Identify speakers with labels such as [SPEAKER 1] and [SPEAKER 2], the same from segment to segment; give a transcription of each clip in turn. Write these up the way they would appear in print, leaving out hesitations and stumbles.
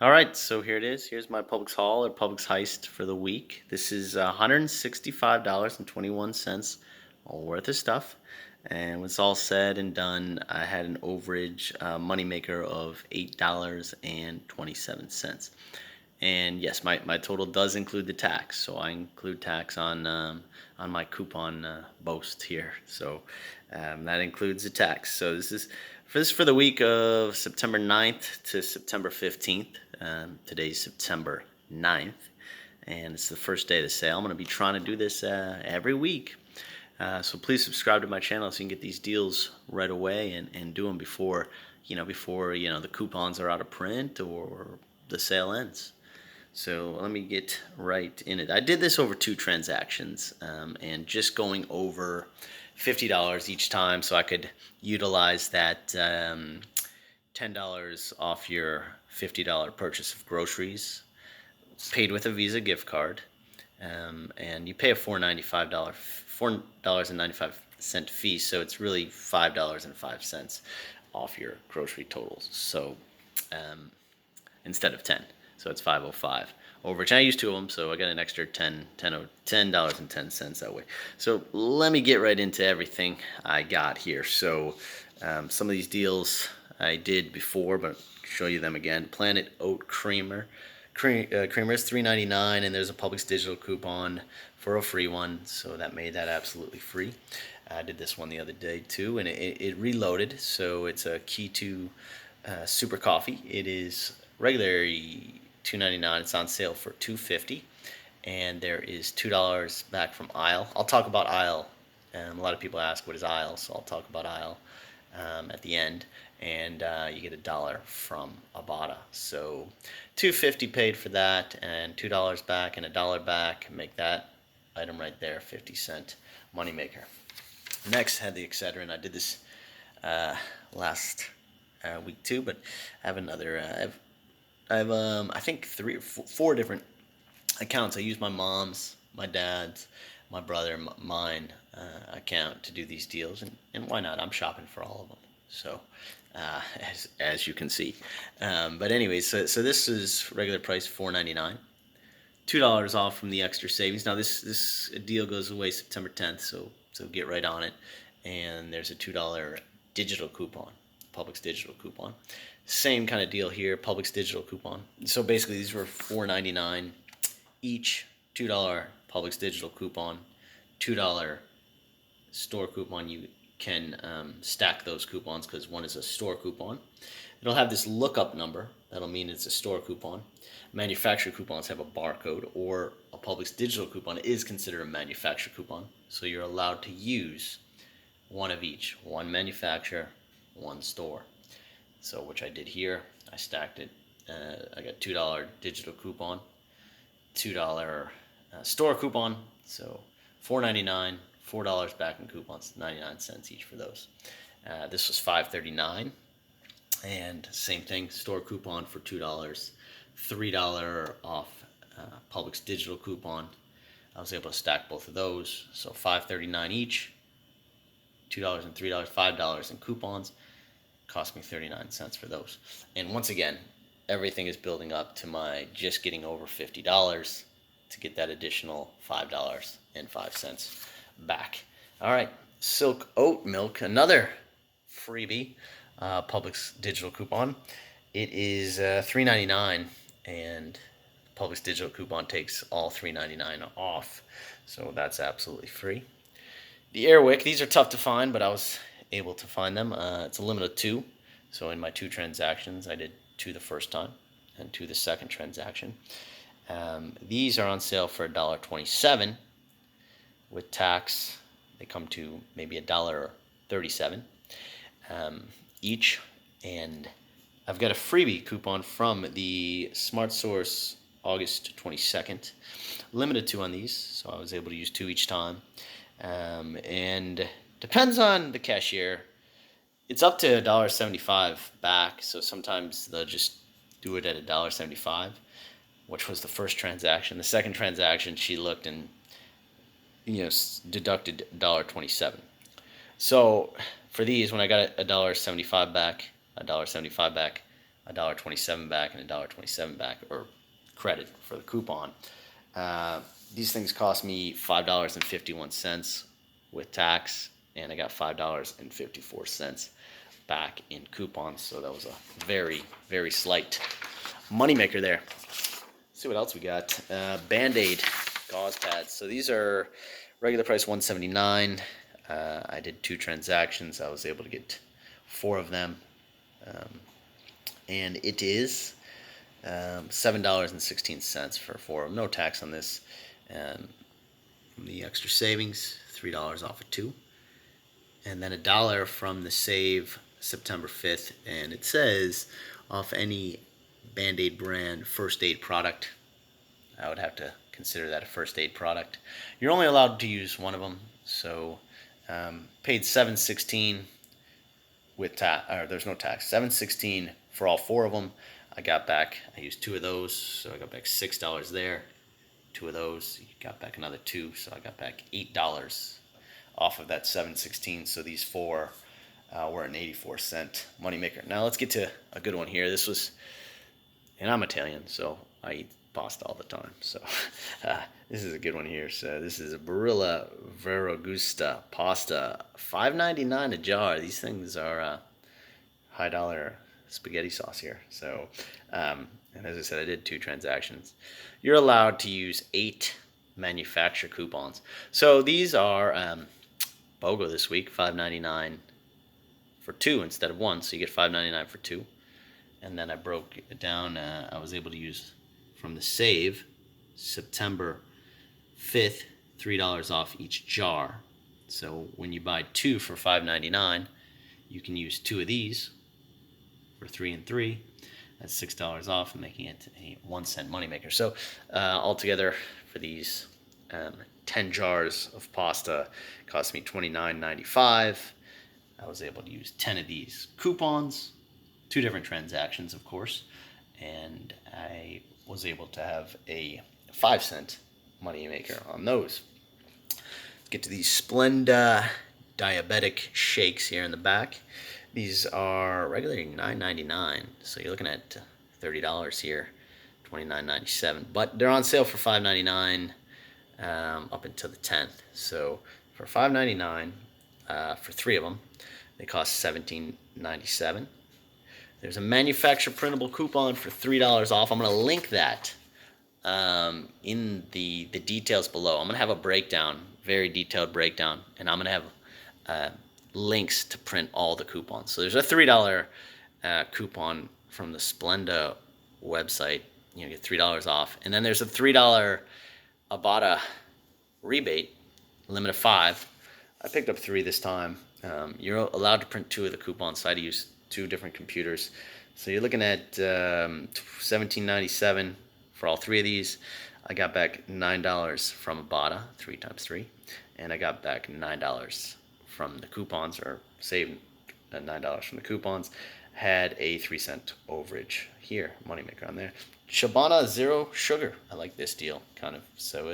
[SPEAKER 1] All right, so here it is. Here's my Publix haul or Publix heist for the week. This is $165.21 all worth of stuff. And when it's all said and done, I had an overage moneymaker of $8.27. And yes, my total does include the tax. So I include tax on my coupon boast here. So that includes the tax. So this is for the week of September 9th to September 15th. Today's September 9th, and it's the first day of the sale. I'm going to be trying to do this every week. So please subscribe to my channel so you can get these deals right away and do them before the coupons are out of print or the sale ends. So let me get right in it. I did this over 2 transactions, and just going over $50 each time so I could utilize that $10 off your $50 purchase of groceries, paid with a Visa gift card, and you pay a $4.95 fee, so it's really $5.05 off your grocery totals. So instead of 10, so it's 505 overage. I used 2 of them, so I got an extra $10.10 that way. So let me get right into everything I got here. So some of these deals I did before, but I'll show you them again. Planet Oat Creamer. Creamer is $3.99, and there's a Publix digital coupon for a free one, so that made that absolutely free. I did this one the other day too, and it reloaded. So it's a Kitu Super coffee. It is regularly $2.99. It's on sale for $2.50, and there is $2 back from aisle. I'll talk about aisle. A lot of people ask what is aisle, so I'll talk about aisle at the end. And you get $1 from Ibotta. So $2.50 paid for that, and $2 back and $1 back. Make that item right there 50-cent moneymaker. Next, had the Excedrin. I did this last week too, but I have another. I have I think 3 or 4 different accounts. I use my mom's, my dad's, my brother, mine account to do these deals, and why not? I'm shopping for all of them. So, as you can see, but anyways, so this is regular price $4.99, $2 off from the extra savings. Now this deal goes away September 10th, so get right on it. And there's a $2 digital coupon, Publix digital coupon. Same kind of deal here, Publix digital coupon. So basically, these were $4.99 each. $2 Publix digital coupon, $2 store coupon. You can stack those coupons because one is a store coupon. It'll have this lookup number. That'll mean it's a store coupon. Manufacturer coupons have a barcode, or a Publix digital coupon is considered a manufacturer coupon. So you're allowed to use one of each, one manufacturer, one store. So which I did here. I stacked it. I got $2 digital coupon, $2 store coupon. So $4.99. $4 back in coupons, 99 cents each for those. This was $5.39, and same thing, store coupon for $2, $3 off Publix digital coupon. I was able to stack both of those, so $5.39 each, $2 and $3, $5 in coupons. Cost me 39 cents for those. And once again, everything is building up to my just getting over $50 to get that additional $5.05 back. All right, Silk Oat Milk, another freebie, Publix digital coupon. It is $3.99, and Publix digital coupon takes all $3.99 off, so that's absolutely free. The Airwick, these are tough to find, but I was able to find them. It's a limit of 2, so in my 2 transactions, I did 2 the first time and 2 the second transaction. These are on sale for $1.27. With tax, they come to maybe $1.37 each. And I've got a freebie coupon from the Smart Source August 22nd. Limited 2 on these, so I was able to use 2 each time. And depends on the cashier. It's up to $1.75 back, so sometimes they'll just do it at $1.75, which was the first transaction. The second transaction, she looked and deducted $1.27. So for these, when I got $1.75 back, $1.27 back and $1.27 back, or credit for the coupon. These things cost me $5.51 with tax, and I got $5.54 back in coupons. So that was a very, very slight moneymaker there. Let's see what else we got. Band-Aid gauze pads. So these are regular price $179. I did 2 transactions. I was able to get 4 of them. And it is $7.16 for 4 of them. No tax on this. From the extra savings, $3 off of 2. And then $1 from the save September 5th. And it says off any Band-Aid brand first aid product. I would have to consider that a first aid product. You're only allowed to use one of them. So paid $7.16 with tax, or there's no tax. $7.16 for all 4 of them. I used 2 of those, so I got back $6 there. 2 of those, you got back another 2, so I got back $8 off of that $7.16. So these 4 were an 84-cent moneymaker. Now let's get to a good one here. This was, and I'm Italian, so I eat pasta all the time. So this is a good one here. So this is a Barilla Gusta pasta, $5.99 a jar. These things are high dollar spaghetti sauce here. So and as I said, I did 2 transactions. You're allowed to use 8 manufacturer coupons. So these are BOGO this week, $5.99 for 2 instead of 1. So you get $5.99 for 2. And then I broke it down. I was able to use from the save September 5th, $3 off each jar. So when you buy 2 for $5.99, you can use 2 of these for 3 and 3. That's $6 off, making it a 1-cent moneymaker. So altogether for these 10 jars of pasta, it cost me $29.95. I was able to use 10 of these coupons, 2 different transactions, of course, and I was able to have a 5-cent moneymaker on those. Let's get to these Splenda diabetic shakes here in the back. These are regularly $9.99, so you're looking at $30 here, $29.97. But they're on sale for $5.99 up until the 10th. So for $5.99 for 3 of them, they cost $17.97. There's a manufacturer printable coupon for $3 off. I'm going to link that in the details below. I'm going to have a breakdown, very detailed breakdown, and I'm going to have links to print all the coupons. So there's a $3 coupon from the Splenda website. You get $3 off. And then there's a $3 Ibotta rebate, limit of 5. I picked up 3 this time. You're allowed to print 2 of the coupons, so I had to use 2 different computers. So you're looking at $17.97 for all 3 of these. I got back $9 from Ibotta, 3 times 3, and I got back $9 from the coupons, or saved $9 from the coupons. Had a 3-cent overage here, moneymaker on there. Chobani Zero Sugar. I like this deal, kind of. So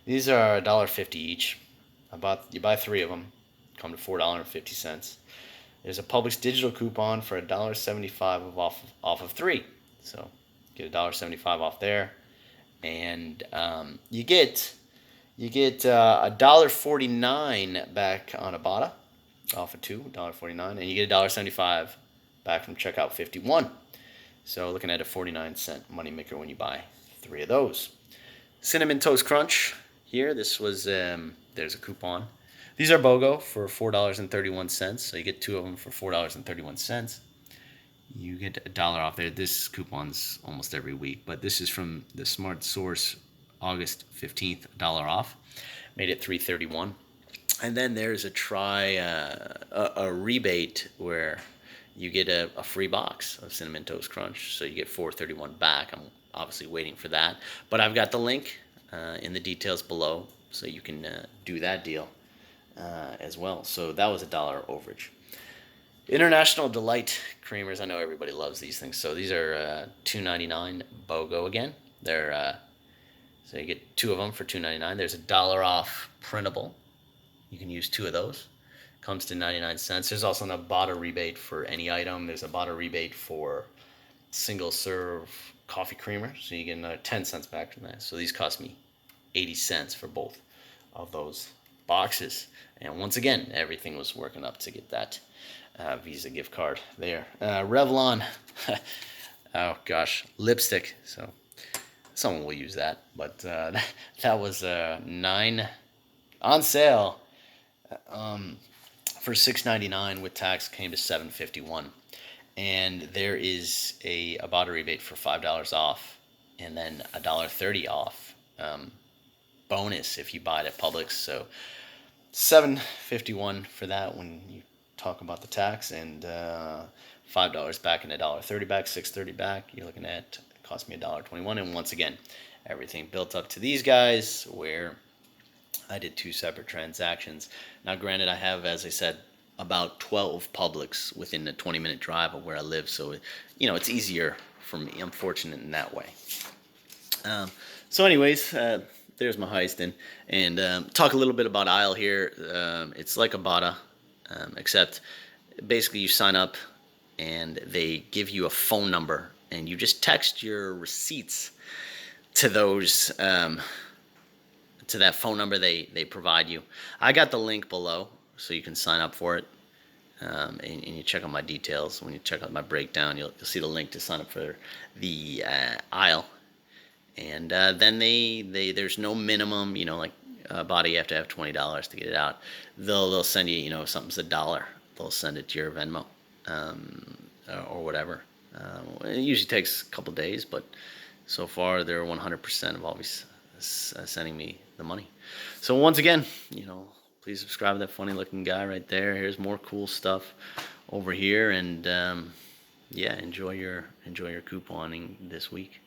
[SPEAKER 1] these are $1.50 each. You buy 3 of them, come to $4.50. There's a Publix digital coupon for $1.75 off of 3. So get $1.75 off there, and you get $1.49 back on Ibotta off of 2, $1.49, and you get $1.75 back from checkout 51. So looking at a 49-cent moneymaker when you buy 3 of those. Cinnamon Toast Crunch here. This was there's a coupon. These are BOGO for $4.31. So you get 2 of them for $4.31. You get $1 off there. This coupon's almost every week, but this is from the Smart Source, August 15th, $1 off. Made it $3.31. And then there's a rebate where you get a free box of Cinnamon Toast Crunch. So you get $4.31 back. I'm obviously waiting for that. But I've got the link in the details below, so you can do that deal as well. So that was $1 overage. International Delight Creamers. I know everybody loves these things. So these are $2.99 BOGO again. They're so you get 2 of them for $2.99. There's $1 off printable. You can use 2 of those. Comes to 99 cents. There's also an Ibotta rebate for any item. There's a Ibotta rebate for single serve coffee creamer, so you get another 10 cents back from that. So these cost me 80 cents for both of those boxes. And once again, everything was working up to get that Visa gift card there. Revlon, oh gosh, lipstick. So someone will use that, but that was 9 on sale for $6.99 with tax. Came to $7.51. And there is a Ibotta rebate for $5 off, and then $1.30 off bonus if you buy it at Publix. So $7.51 for that when you talk about the tax, and $5 back and $1.30 back, $6.30 back. You're looking at, it cost me $1.21. And once again, everything built up to these guys where I did 2 separate transactions. Now, granted, I have, as I said, about 12 Publix within a 20-minute drive of where I live, so it's easier for me. I'm fortunate in that way. So anyways, there's my HEIST, and talk a little bit about aisle here. It's like Ibotta, except basically you sign up and they give you a phone number, and you just text your receipts to those to that phone number they provide you. I got the link below, so you can sign up for it, and you check out my details. When you check out my breakdown, you'll see the link to sign up for the aisle. And then there's no minimum, like body, you have to have $20 to get it out. They'll send you, if something's $1, they'll send it to your Venmo or whatever. It usually takes a couple days, but so far they're 100% of always sending me the money. So once again, please subscribe to that funny looking guy right there. Here's more cool stuff over here, and yeah, enjoy your couponing this week.